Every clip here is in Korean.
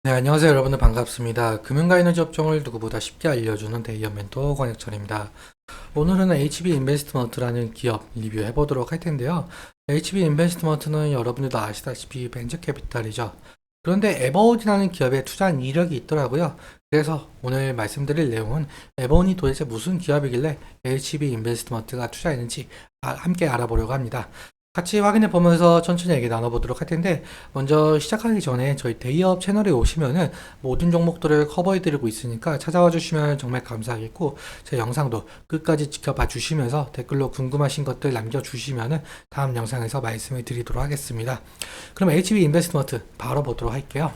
네, 안녕하세요. 여러분들 반갑습니다. 금융과 에너지 업종을 누구보다 쉽게 알려주는 대기업 멘토 권혁철입니다. 오늘은 HB 인베스트먼트라는 기업 리뷰해 보도록 할 텐데요. HB 인베스트먼트는 여러분들도 아시다시피 벤처 캐피탈이죠. 그런데 에버온이라는 기업에 투자한 이력이 있더라고요. 그래서 오늘 말씀드릴 내용은 에버온이 도대체 무슨 기업이길래 HB 인베스트먼트가 투자했는지 함께 알아보려고 합니다. 같이 확인해 보면서 천천히 얘기 나눠보도록 할 텐데, 먼저 시작하기 전에 저희 대기업 채널에 오시면은 모든 종목들을 커버해 드리고 있으니까 찾아와 주시면 정말 감사하겠고, 제 영상도 끝까지 지켜봐 주시면서 댓글로 궁금하신 것들 남겨주시면은 다음 영상에서 말씀을 드리도록 하겠습니다. 그럼 HB 인베스트먼트 바로 보도록 할게요.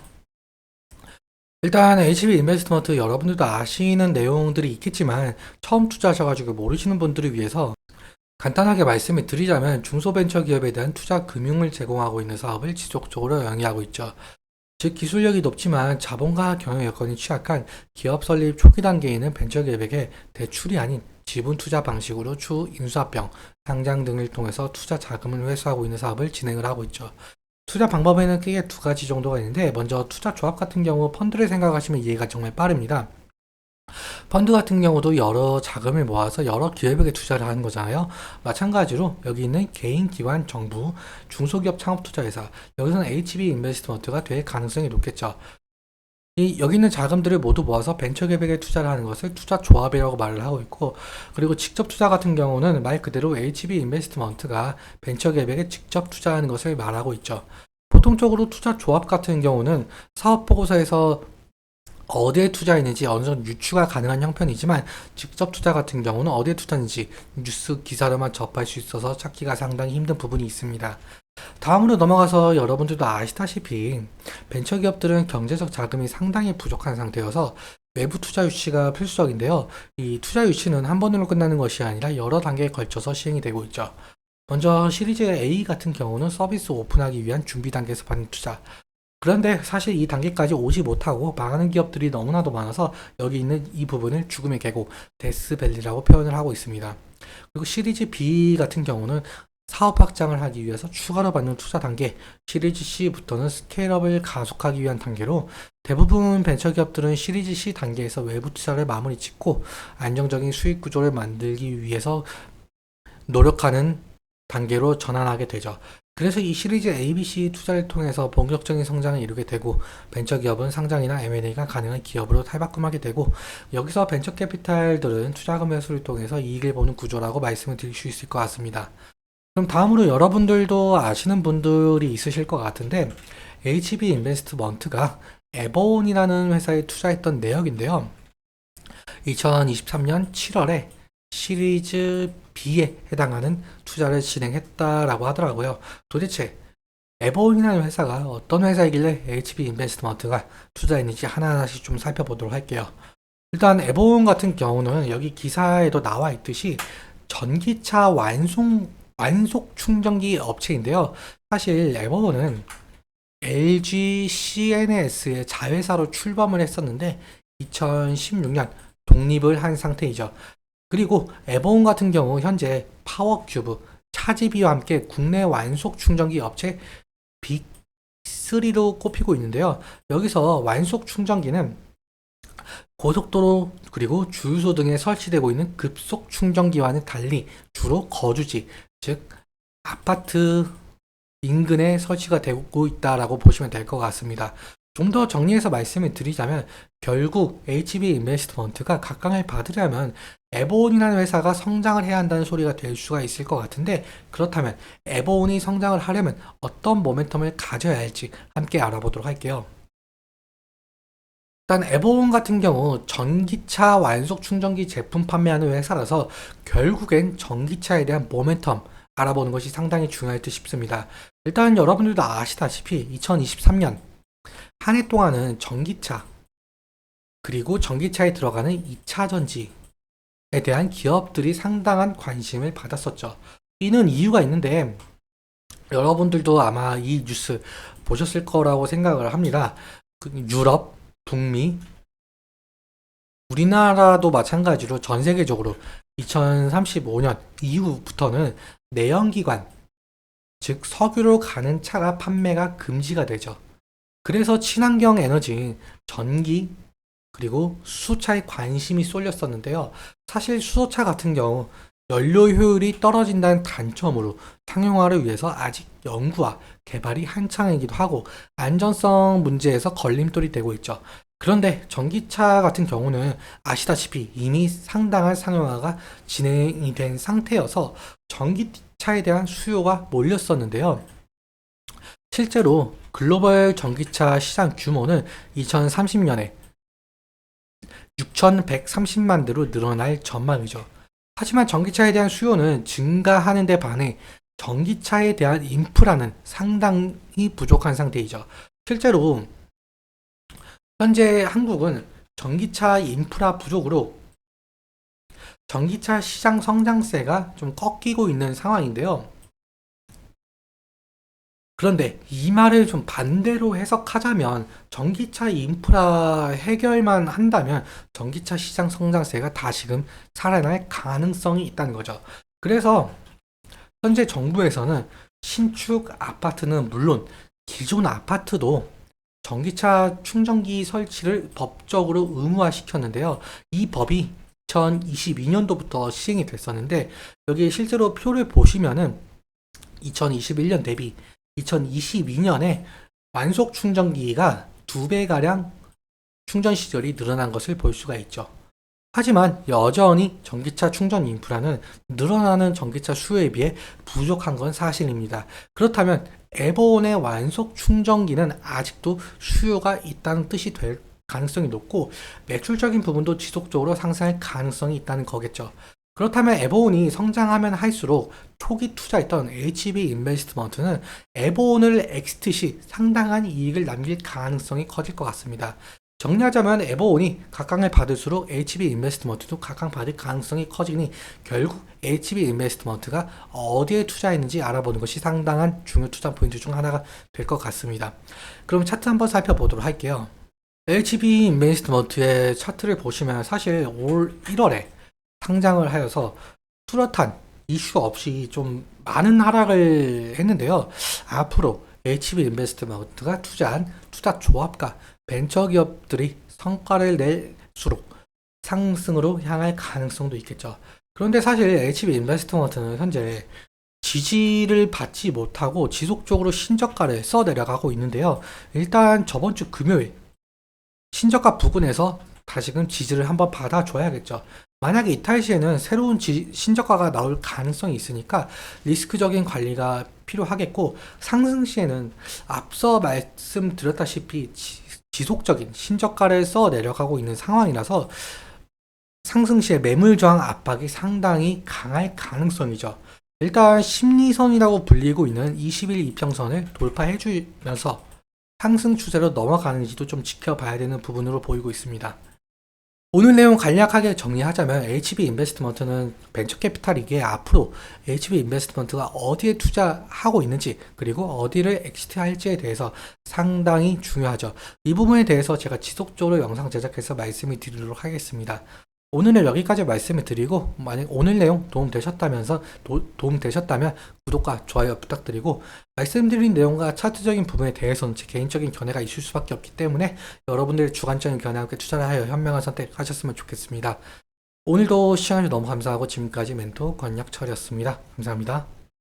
일단 HB 인베스트먼트 여러분들도 아시는 내용들이 있겠지만 처음 투자하셔가지고 모르시는 분들을 위해서 간단하게 말씀을 드리자면 중소벤처기업에 대한 투자 금융을 제공하고 있는 사업을 지속적으로 영위하고 있죠. 즉 기술력이 높지만 자본과 경영 여건이 취약한 기업 설립 초기 단계에 있는 벤처기업에게 대출이 아닌 지분 투자 방식으로 추후 인수합병, 상장 등을 통해서 투자 자금을 회수하고 있는 사업을 진행을 하고 있죠. 투자 방법에는 크게 두 가지 정도가 있는데, 먼저 투자 조합 같은 경우 펀드를 생각하시면 이해가 정말 빠릅니다. 펀드 같은 경우도 여러 자금을 모아서 여러 기업에게 투자를 하는 거잖아요. 마찬가지로 여기 있는 개인, 기관, 정부, 중소기업 창업투자회사, 여기서는 HB 인베스트먼트가 될 가능성이 높겠죠. 여기 있는 자금들을 모두 모아서 벤처기업에게 투자를 하는 것을 투자 조합이라고 말을 하고 있고, 그리고 직접 투자 같은 경우는 말 그대로 HB 인베스트먼트가 벤처기업에게 직접 투자하는 것을 말하고 있죠. 보통적으로 투자 조합 같은 경우는 사업 보고서에서 어디에 투자했는지 어느 정도 유추가 가능한 형편이지만, 직접 투자 같은 경우는 어디에 투자했는지 뉴스 기사로만 접할 수 있어서 찾기가 상당히 힘든 부분이 있습니다. 다음으로 넘어가서 여러분들도 아시다시피 벤처기업들은 경제적 자금이 상당히 부족한 상태여서 외부 투자 유치가 필수적인데요. 이 투자 유치는 한 번으로 끝나는 것이 아니라 여러 단계에 걸쳐서 시행이 되고 있죠. 먼저 시리즈 A 같은 경우는 서비스 오픈하기 위한 준비 단계에서 받는 투자. 그런데 사실 이 단계까지 오지 못하고 망하는 기업들이 너무나도 많아서 여기 있는 이 부분을 죽음의 계곡, 데스밸리라고 표현을 하고 있습니다. 그리고 시리즈 B 같은 경우는 사업 확장을 하기 위해서 추가로 받는 투자 단계, 시리즈 C부터는 스케일업을 가속하기 위한 단계로, 대부분 벤처기업들은 시리즈 C 단계에서 외부 투자를 마무리 짓고 안정적인 수익 구조를 만들기 위해서 노력하는 단계로 전환하게 되죠. 그래서 이 시리즈 ABC 투자를 통해서 본격적인 성장을 이루게 되고, 벤처기업은 상장이나 M&A가 가능한 기업으로 탈바꿈하게 되고, 여기서 벤처 캐피탈들은 투자금 회수를 통해서 이익을 보는 구조라고 말씀을 드릴 수 있을 것 같습니다. 그럼 다음으로 여러분들도 아시는 분들이 있으실 것 같은데, HB 인베스트먼트가 에버온이라는 회사에 투자했던 내역인데요. 2023년 7월에 시리즈 B에 해당하는 투자를 진행했다라고 하더라고요. 도대체 에버온이라는 회사가 어떤 회사이길래 HB 인베스트먼트가 투자했는지 하나하나씩 좀 살펴보도록 할게요. 일단 에버온 같은 경우는 여기 기사에도 나와 있듯이 전기차 완속 충전기 업체인데요. 사실 에버온은 LG CNS의 자회사로 출범을 했었는데 2016년 독립을 한 상태이죠. 그리고 에버온 같은 경우 현재 파워큐브, 차지비와 함께 국내 완속 충전기 업체 빅3로 꼽히고 있는데요. 여기서 완속 충전기는 고속도로 그리고 주유소 등에 설치되고 있는 급속 충전기와는 달리 주로 거주지, 즉 아파트 인근에 설치가 되고 있다라고 보시면 될 것 같습니다. 좀 더 정리해서 말씀을 드리자면, 결국 HB 인베스트먼트가 각광을 받으려면 에버온이라는 회사가 성장을 해야 한다는 소리가 될 수가 있을 것 같은데, 그렇다면 에버온이 성장을 하려면 어떤 모멘텀을 가져야 할지 함께 알아보도록 할게요. 일단 에버온 같은 경우 전기차 완속 충전기 제품 판매하는 회사라서 결국엔 전기차에 대한 모멘텀 알아보는 것이 상당히 중요할 듯 싶습니다. 일단 여러분들도 아시다시피 2023년 한 해 동안은 전기차 그리고 전기차에 들어가는 2차 전지에 대한 기업들이 상당한 관심을 받았었죠. 이는 이유가 있는데, 여러분들도 아마 이 뉴스 보셨을 거라고 생각을 합니다. 유럽, 북미, 우리나라도 마찬가지로 전 세계적으로 2035년 이후부터는 내연기관, 즉 석유로 가는 차가 판매가 금지가 되죠. 그래서 친환경 에너지인 전기 그리고 수소차에 관심이 쏠렸었는데요. 사실 수소차 같은 경우 연료 효율이 떨어진다는 단점으로 상용화를 위해서 아직 연구와 개발이 한창이기도 하고 안전성 문제에서 걸림돌이 되고 있죠. 그런데 전기차 같은 경우는 아시다시피 이미 상당한 상용화가 진행이 된 상태여서 전기차에 대한 수요가 몰렸었는데요. 실제로 글로벌 전기차 시장 규모는 2030년에 6,130만 대로 늘어날 전망이죠. 하지만 전기차에 대한 수요는 증가하는 데 반해 전기차에 대한 인프라는 상당히 부족한 상태이죠. 실제로 현재 한국은 전기차 인프라 부족으로 전기차 시장 성장세가 좀 꺾이고 있는 상황인데요. 그런데 이 말을 좀 반대로 해석하자면 전기차 인프라 해결만 한다면 전기차 시장 성장세가 다시금 살아날 가능성이 있다는 거죠. 그래서 현재 정부에서는 신축 아파트는 물론 기존 아파트도 전기차 충전기 설치를 법적으로 의무화시켰는데요. 이 법이 2022년도부터 시행이 됐었는데 여기 실제로 표를 보시면은 2021년 대비 2022년에 완속 충전기가 2배가량 충전 시절이 늘어난 것을 볼 수가 있죠. 하지만 여전히 전기차 충전 인프라는 늘어나는 전기차 수요에 비해 부족한 건 사실입니다. 그렇다면 에버온의 완속 충전기는 아직도 수요가 있다는 뜻이 될 가능성이 높고 매출적인 부분도 지속적으로 상승할 가능성이 있다는 거겠죠. 그렇다면 에버온이 성장하면 할수록 초기 투자했던 HB 인베스트먼트는 에버온을 엑시트 시 상당한 이익을 남길 가능성이 커질 것 같습니다. 정리하자면 에버온이 각광을 받을수록 HB 인베스트먼트도 각광받을 가능성이 커지니 결국 HB 인베스트먼트가 어디에 투자했는지 알아보는 것이 상당한 중요 투자 포인트 중 하나가 될 것 같습니다. 그럼 차트 한번 살펴보도록 할게요. HB 인베스트먼트의 차트를 보시면 사실 올 1월에 상장을 하여서 뚜렷한 이슈 없이 좀 많은 하락을 했는데요. 앞으로 HB 인베스트먼트가 투자한 투자 조합과 벤처기업들이 성과를 낼수록 상승으로 향할 가능성도 있겠죠. 그런데 사실 HB 인베스트먼트는 현재 지지를 받지 못하고 지속적으로 신저가를 써 내려가고 있는데요. 일단 저번 주 금요일 신저가 부근에서 다시금 지지를 한번 받아줘야겠죠. 만약에 이탈 시에는 새로운 신저가가 나올 가능성이 있으니까 리스크적인 관리가 필요하겠고 상승 시에는 앞서 말씀드렸다시피 지속적인 신저가를 써 내려가고 있는 상황이라서 상승 시에 매물 저항 압박이 상당히 강할 가능성이죠. 일단 심리선이라고 불리고 있는 20일 이평선을 돌파해 주면서 상승 추세로 넘어가는지도 좀 지켜봐야 되는 부분으로 보이고 있습니다. 오늘 내용 간략하게 정리하자면 HB 인베스트먼트는 벤처캐피탈이기에 앞으로 HB 인베스트먼트가 어디에 투자하고 있는지 그리고 어디를 엑시트할지에 대해서 상당히 중요하죠. 이 부분에 대해서 제가 지속적으로 영상 제작해서 말씀을 드리도록 하겠습니다. 오늘은 여기까지 말씀을 드리고 만약 오늘 내용 도움되셨다면 구독과 좋아요 부탁드리고 말씀드린 내용과 차트적인 부분에 대해서는 제 개인적인 견해가 있을 수밖에 없기 때문에 여러분들의 주관적인 견해와 함께 투자를 하여 현명한 선택하셨으면 좋겠습니다. 오늘도 시청해주셔서 너무 감사하고 지금까지 멘토 권혁철이었습니다. 감사합니다.